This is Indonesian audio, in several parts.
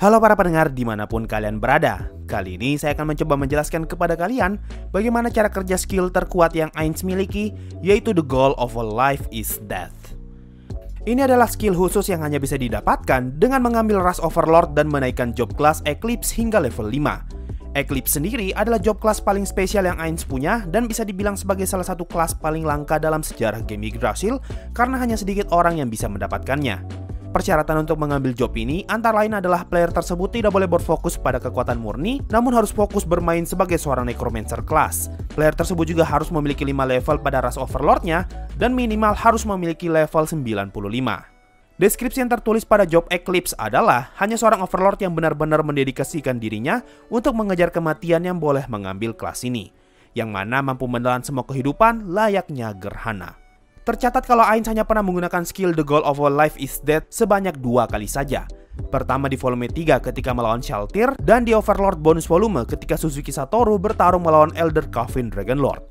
Halo para pendengar dimanapun kalian berada. Kali ini saya akan mencoba menjelaskan kepada kalian bagaimana cara kerja skill terkuat yang Ainz miliki, yaitu The Goal of a Life is Death. Ini adalah skill khusus yang hanya bisa didapatkan dengan mengambil Rush Overlord dan menaikkan job class Eclipse hingga level 5. Eclipse sendiri adalah job class paling spesial yang Ainz punya dan bisa dibilang sebagai salah satu kelas paling langka dalam sejarah game Yggdrasil karena hanya sedikit orang yang bisa mendapatkannya. Persyaratan untuk mengambil job ini antara lain adalah player tersebut tidak boleh berfokus pada kekuatan murni, namun harus fokus bermain sebagai seorang Necromancer class. Player tersebut juga harus memiliki 5 level pada Rush Overlord-nya dan minimal harus memiliki level 95. Deskripsi yang tertulis pada job Eclipse adalah hanya seorang Overlord yang benar-benar mendedikasikan dirinya untuk mengejar kematian yang boleh mengambil kelas ini, yang mana mampu menelan semua kehidupan layaknya gerhana. Tercatat kalau Ainz hanya pernah menggunakan skill The Goal of a Life is Death sebanyak 2 kali saja. Pertama di volume 3 ketika melawan Shaltir, dan di Overlord bonus volume ketika Suzuki Satoru bertarung melawan Elder Coffin Dragonlord.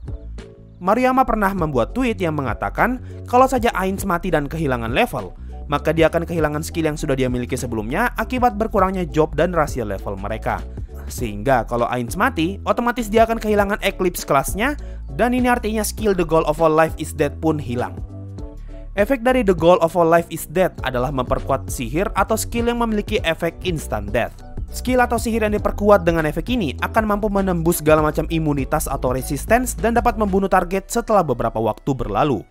Maruyama pernah membuat tweet yang mengatakan kalau saja Ainz mati dan kehilangan level, maka dia akan kehilangan skill yang sudah dia miliki sebelumnya akibat berkurangnya job dan rasio level mereka. Sehingga kalau Ainz mati, otomatis dia akan kehilangan Eclipse kelasnya, dan ini artinya skill The Goal of a Life is Death pun hilang. Efek dari The Goal of a Life is Death adalah memperkuat sihir atau skill yang memiliki efek instant death. Skill atau sihir yang diperkuat dengan efek ini akan mampu menembus segala macam imunitas atau resistance dan dapat membunuh target setelah beberapa waktu berlalu.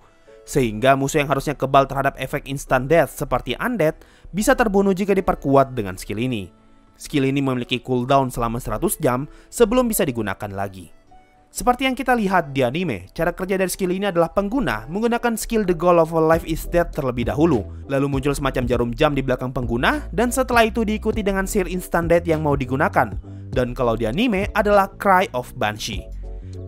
Sehingga musuh yang harusnya kebal terhadap efek instant death seperti undead bisa terbunuh jika diperkuat dengan skill ini. Skill ini memiliki cooldown selama 100 jam sebelum bisa digunakan lagi. Seperti yang kita lihat di anime, cara kerja dari skill ini adalah pengguna menggunakan skill The Goal of a Life is Death terlebih dahulu, lalu muncul semacam jarum jam di belakang pengguna, dan setelah itu diikuti dengan sihir instant death yang mau digunakan. Dan kalau di anime adalah Cry of Banshee.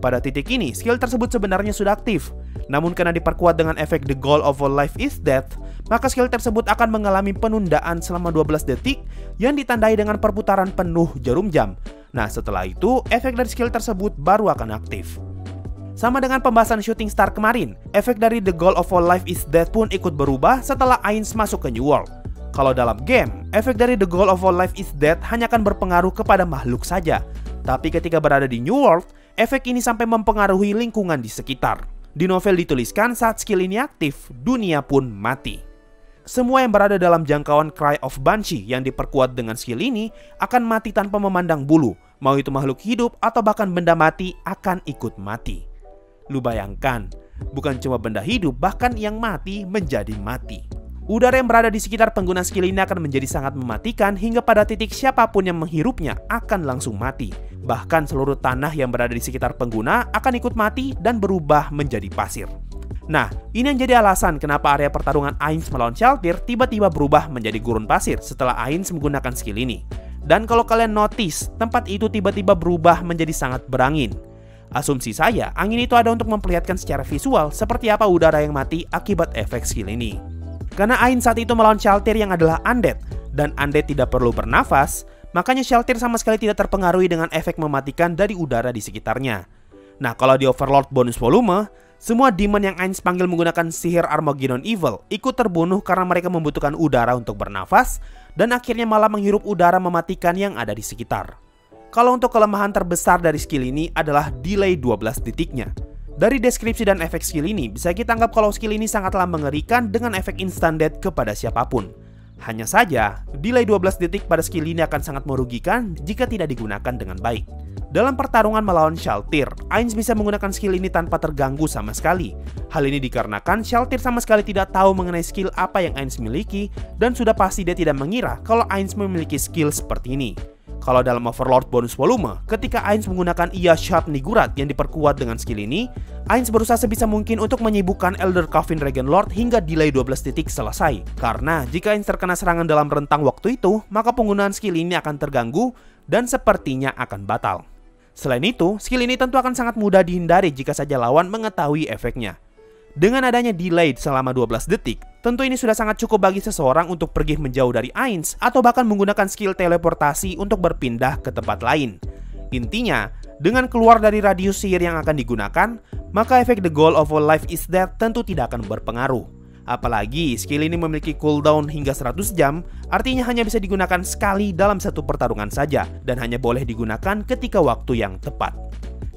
Pada titik ini, skill tersebut sebenarnya sudah aktif, namun karena diperkuat dengan efek The Goal of a Life is Death, maka skill tersebut akan mengalami penundaan selama 12 detik yang ditandai dengan perputaran penuh jarum jam. Nah, setelah itu, efek dari skill tersebut baru akan aktif. Sama dengan pembahasan Shooting Star kemarin, efek dari The Goal of a Life is Death pun ikut berubah setelah Ainz masuk ke New World. Kalau dalam game, efek dari The Goal of a Life is Death hanya akan berpengaruh kepada makhluk saja. Tapi ketika berada di New World, efek ini sampai mempengaruhi lingkungan di sekitar. Di novel dituliskan saat skill ini aktif, dunia pun mati. Semua yang berada dalam jangkauan Cry of Banshee yang diperkuat dengan skill ini akan mati tanpa memandang bulu, mau itu makhluk hidup atau bahkan benda mati akan ikut mati. Lu bayangkan, bukan cuma benda hidup, bahkan yang mati menjadi mati. Udara yang berada di sekitar pengguna skill ini akan menjadi sangat mematikan hingga pada titik siapapun yang menghirupnya akan langsung mati. Bahkan seluruh tanah yang berada di sekitar pengguna akan ikut mati dan berubah menjadi pasir. Nah, ini yang jadi alasan kenapa area pertarungan Ainz melawan Shaltir tiba-tiba berubah menjadi gurun pasir setelah Ainz menggunakan skill ini. Dan kalau kalian notice, tempat itu tiba-tiba berubah menjadi sangat berangin. Asumsi saya, angin itu ada untuk memperlihatkan secara visual seperti apa udara yang mati akibat efek skill ini. Karena Ainz saat itu melawan Shaltir yang adalah undead, dan undead tidak perlu bernafas, makanya Shaltir sama sekali tidak terpengaruhi dengan efek mematikan dari udara di sekitarnya. Nah, kalau di Overlord bonus volume, semua demon yang Ainz panggil menggunakan sihir Armageddon Evil ikut terbunuh karena mereka membutuhkan udara untuk bernafas dan akhirnya malah menghirup udara mematikan yang ada di sekitar. Kalau untuk kelemahan terbesar dari skill ini adalah delay 12 detiknya. Dari deskripsi dan efek skill ini, bisa kita anggap kalau skill ini sangatlah mengerikan dengan efek instant death kepada siapapun. Hanya saja, delay 12 detik pada skill ini akan sangat merugikan jika tidak digunakan dengan baik. Dalam pertarungan melawan Shaltir, Ainz bisa menggunakan skill ini tanpa terganggu sama sekali. Hal ini dikarenakan Shaltir sama sekali tidak tahu mengenai skill apa yang Ainz miliki, dan sudah pasti dia tidak mengira kalau Ainz memiliki skill seperti ini. Kalau dalam Overlord bonus volume, ketika Ainz menggunakan Iya Sharp Nigurat yang diperkuat dengan skill ini, Ainz berusaha sebisa mungkin untuk menyibukkan Elder Coffin Dragonlord hingga delay 12 detik selesai. Karena jika Ainz terkena serangan dalam rentang waktu itu, maka penggunaan skill ini akan terganggu dan sepertinya akan batal. Selain itu, skill ini tentu akan sangat mudah dihindari jika saja lawan mengetahui efeknya. Dengan adanya delay selama 12 detik, tentu ini sudah sangat cukup bagi seseorang untuk pergi menjauh dari Ainz atau bahkan menggunakan skill teleportasi untuk berpindah ke tempat lain. Intinya, dengan keluar dari radius sihir yang akan digunakan, maka efek The Goal of All Life is Dead tentu tidak akan berpengaruh. Apalagi skill ini memiliki cooldown hingga 100 jam, artinya hanya bisa digunakan sekali dalam satu pertarungan saja, dan hanya boleh digunakan ketika waktu yang tepat.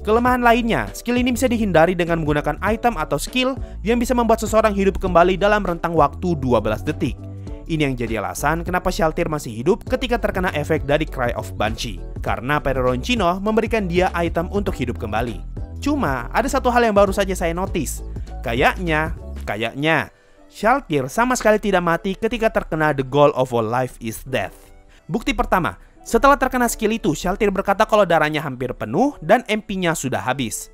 Kelemahan lainnya, skill ini bisa dihindari dengan menggunakan item atau skill yang bisa membuat seseorang hidup kembali dalam rentang waktu 12 detik. Ini yang jadi alasan kenapa Shalltear masih hidup ketika terkena efek dari Cry of Banshee, karena Peroroncino memberikan dia item untuk hidup kembali. Cuma, ada satu hal yang baru saja saya notice. Kayaknya, Shalltear sama sekali tidak mati ketika terkena The Goal of All Life is Death. Bukti pertama, setelah terkena skill itu, Shalltear berkata kalau darahnya hampir penuh dan MP-nya sudah habis.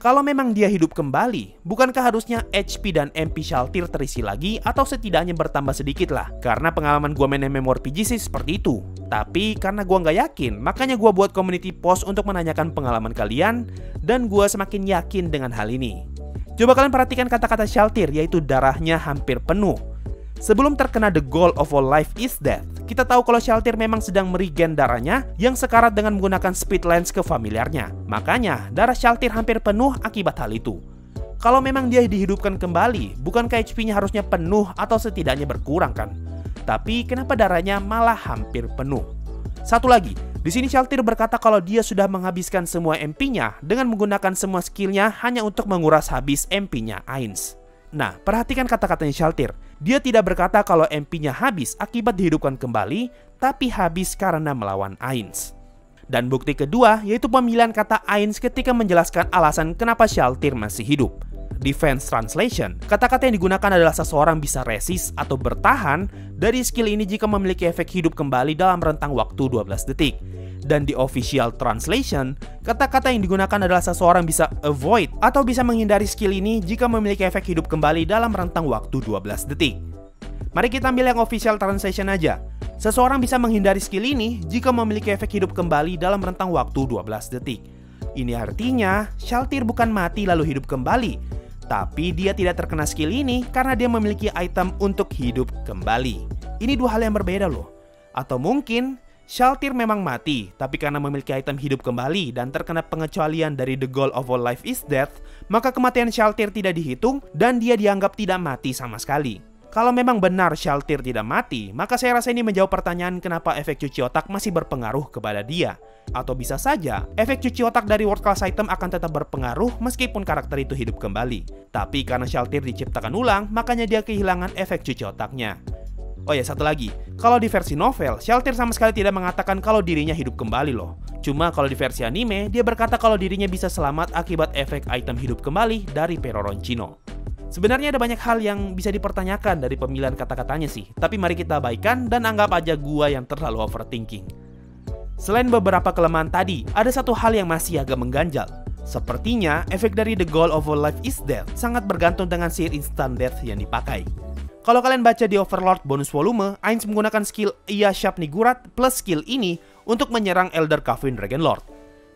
Kalau memang dia hidup kembali, bukankah harusnya HP dan MP Shalltear terisi lagi atau setidaknya bertambah sedikit lah? Karena pengalaman gua main MMORPG sih seperti itu. Tapi karena gua nggak yakin, makanya gua buat community post untuk menanyakan pengalaman kalian, dan gua semakin yakin dengan hal ini. Coba kalian perhatikan kata-kata Shalltear, yaitu darahnya hampir penuh. Sebelum terkena The Goal of All Life is Death, kita tahu kalau Shalltear memang sedang meregen darahnya yang sekarat dengan menggunakan speed lens ke familiarnya. Makanya, darah Shalltear hampir penuh akibat hal itu. Kalau memang dia dihidupkan kembali, bukankah HP-nya harusnya penuh atau setidaknya berkurang kan? Tapi kenapa darahnya malah hampir penuh? Satu lagi, di sini Shalltear berkata kalau dia sudah menghabiskan semua MP-nya dengan menggunakan semua skill-nya hanya untuk menguras habis MP-nya Ainz. Nah, perhatikan kata-katanya Shalltear. Dia tidak berkata kalau MP-nya habis akibat dihidupkan kembali, tapi habis karena melawan Ainz. Dan bukti kedua yaitu pemilihan kata Ainz ketika menjelaskan alasan kenapa Shalltear masih hidup. Defense Translation, kata-kata yang digunakan adalah seseorang bisa resist atau bertahan dari skill ini jika memiliki efek hidup kembali dalam rentang waktu 12 detik. Dan di Official Translation, kata-kata yang digunakan adalah seseorang bisa avoid atau bisa menghindari skill ini jika memiliki efek hidup kembali dalam rentang waktu 12 detik. Mari kita ambil yang Official Translation aja. Seseorang bisa menghindari skill ini jika memiliki efek hidup kembali dalam rentang waktu 12 detik. Ini artinya, Shalltear bukan mati lalu hidup kembali, tapi dia tidak terkena skill ini karena dia memiliki item untuk hidup kembali. Ini dua hal yang berbeda loh. Atau mungkin Shalltear memang mati, tapi karena memiliki item hidup kembali dan terkena pengecualian dari The Goal of All Life is Death, maka kematian Shalltear tidak dihitung dan dia dianggap tidak mati sama sekali. Kalau memang benar Shalltear tidak mati, maka saya rasa ini menjawab pertanyaan kenapa efek cuci otak masih berpengaruh kepada dia. Atau bisa saja, efek cuci otak dari world class item akan tetap berpengaruh meskipun karakter itu hidup kembali. Tapi karena Shalltear diciptakan ulang, makanya dia kehilangan efek cuci otaknya. Oh ya, satu lagi. Kalau di versi novel, Shalltear sama sekali tidak mengatakan kalau dirinya hidup kembali loh. Cuma kalau di versi anime, dia berkata kalau dirinya bisa selamat akibat efek item hidup kembali dari Peroroncino. Sebenarnya ada banyak hal yang bisa dipertanyakan dari pemilihan kata-katanya sih. Tapi mari kita abaikan dan anggap aja gua yang terlalu overthinking. Selain beberapa kelemahan tadi, ada satu hal yang masih agak mengganjal. Sepertinya, efek dari The Goal of All Life is Death sangat bergantung dengan sihir instant death yang dipakai. Kalau kalian baca di Overlord bonus volume, Ainz menggunakan skill Iya Sharp Nigurat plus skill ini untuk menyerang Elder Kafin Dragonlord.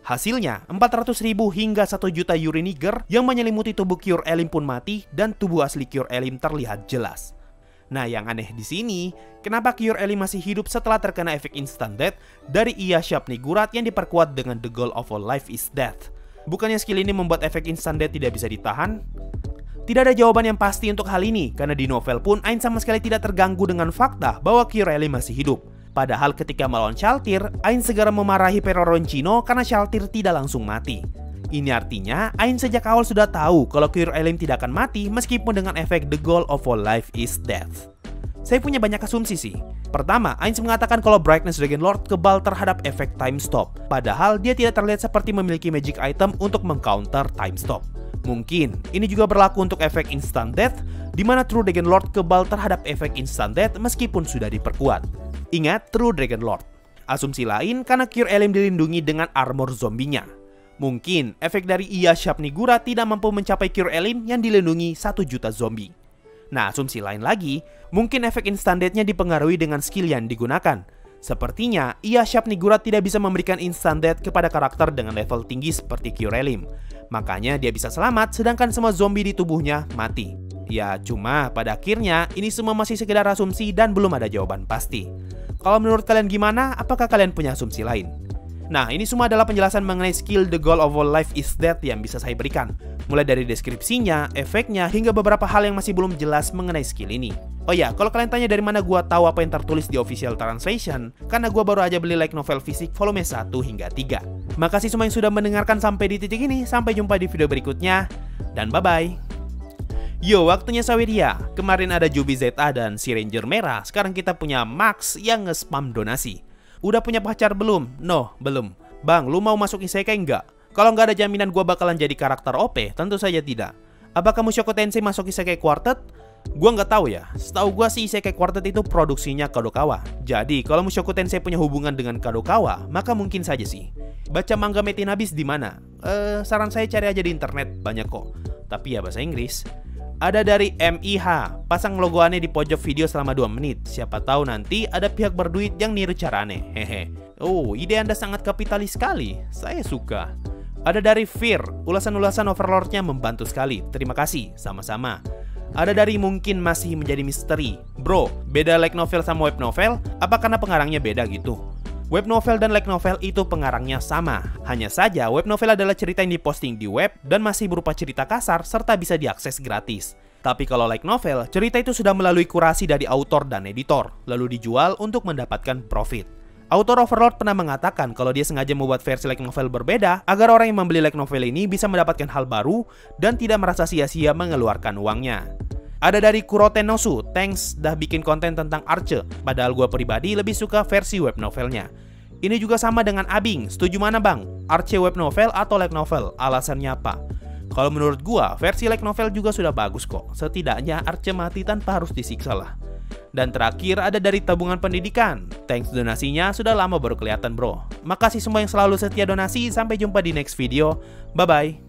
Hasilnya, 400.000 hingga 1 juta Uriniger yang menyelimuti tubuh Cure Elim pun mati dan tubuh asli Cure Elim terlihat jelas. Nah, yang aneh di sini, kenapa Cure Elim masih hidup setelah terkena efek instant death dari Iya Sharp Nigurat yang diperkuat dengan The Goal of All Life is Death? Bukannya skill ini membuat efek instant death tidak bisa ditahan? Tidak ada jawaban yang pasti untuk hal ini, karena di novel pun Ainz sama sekali tidak terganggu dengan fakta bahwa Cure Elim masih hidup. Padahal ketika melawan Shalltear, Ainz segera memarahi Peroroncino karena Shalltear tidak langsung mati. Ini artinya, Ainz sejak awal sudah tahu kalau Cure Elim tidak akan mati meskipun dengan efek The Goal of All Life is Death. Saya punya banyak asumsi sih. Pertama, Ainz mengatakan kalau Brightness Dragonlord kebal terhadap efek time stop. Padahal dia tidak terlihat seperti memiliki magic item untuk mengcounter time stop. Mungkin ini juga berlaku untuk efek instant death, di mana True Dragonlord kebal terhadap efek instant death meskipun sudah diperkuat. Ingat, True Dragonlord. Asumsi lain karena Cure Elim dilindungi dengan armor zombinya. Mungkin efek dari Iya Sharp Nigurat tidak mampu mencapai Cure Elim yang dilindungi 1 juta zombie. Nah, asumsi lain lagi, mungkin efek instant death-nya dipengaruhi dengan skill yang digunakan. Sepertinya, Iya Sharp Nigurat tidak bisa memberikan instant death kepada karakter dengan level tinggi seperti Cure Elim. Makanya dia bisa selamat sedangkan semua zombie di tubuhnya mati. Ya, cuma pada akhirnya ini semua masih sekedar asumsi dan belum ada jawaban pasti. Kalau menurut kalian gimana? Apakah kalian punya asumsi lain? Nah, ini semua adalah penjelasan mengenai skill The Goal of All Life is Death yang bisa saya berikan. mulai dari deskripsinya, efeknya, hingga beberapa hal yang masih belum jelas mengenai skill ini. Oh ya, kalau kalian tanya dari mana gua tahu apa yang tertulis di official translation, karena gua baru aja beli light novel fisik volume 1 hingga 3. Makasih semua yang sudah mendengarkan sampai di titik ini, sampai jumpa di video berikutnya, dan bye-bye. Yo, waktunya Saweria. Kemarin ada Jubi ZA dan si Ranger Merah, sekarang kita punya Max yang nge-spam donasi. Udah punya pacar belum? No, belum. Bang, lu mau masuk isekai nggak? Kalau nggak ada jaminan gua bakalan jadi karakter OP, tentu saja tidak. Apakah Mushoku Tensei masuk isekai quartet? Gua nggak tahu ya. Setahu gua sih isekai quartet itu produksinya Kadokawa. Jadi kalau Mushoku Tensei punya hubungan dengan Kadokawa, maka mungkin saja sih. Baca manga Metin habis di mana? Saran saya cari aja di internet, banyak kok. Tapi ya bahasa Inggris. Ada dari MIH, pasang logo aneh di pojok video selama 2 menit. Siapa tahu nanti ada pihak berduit yang niru cara aneh. Hehe. Oh, ide Anda sangat kapitalis sekali. Saya suka. Ada dari Fear, ulasan-ulasan Overlord-nya membantu sekali. Terima kasih, sama-sama. Ada dari Mungkin Masih Menjadi Misteri. Bro, beda light novel sama web novel? Apa karena pengarangnya beda gitu? Web novel dan light novel itu pengarangnya sama. Hanya saja web novel adalah cerita yang diposting di web dan masih berupa cerita kasar serta bisa diakses gratis. Tapi kalau light novel, cerita itu sudah melalui kurasi dari autor dan editor, lalu dijual untuk mendapatkan profit. Autor Overlord pernah mengatakan kalau dia sengaja membuat versi light novel berbeda agar orang yang membeli light novel ini bisa mendapatkan hal baru dan tidak merasa sia-sia mengeluarkan uangnya. Ada dari Kurotenosu, thanks dah bikin konten tentang Archer, padahal gue pribadi lebih suka versi web novelnya. Ini juga sama dengan Abing, setuju mana bang? Archer web novel atau light novel? Alasannya apa? Kalau menurut gue, versi light novel juga sudah bagus kok. Setidaknya Archer mati tanpa harus disiksa lah. Dan terakhir ada dari tabungan pendidikan. Thanks donasinya, sudah lama baru kelihatan bro. Makasih semua yang selalu setia donasi, sampai jumpa di next video. Bye-bye.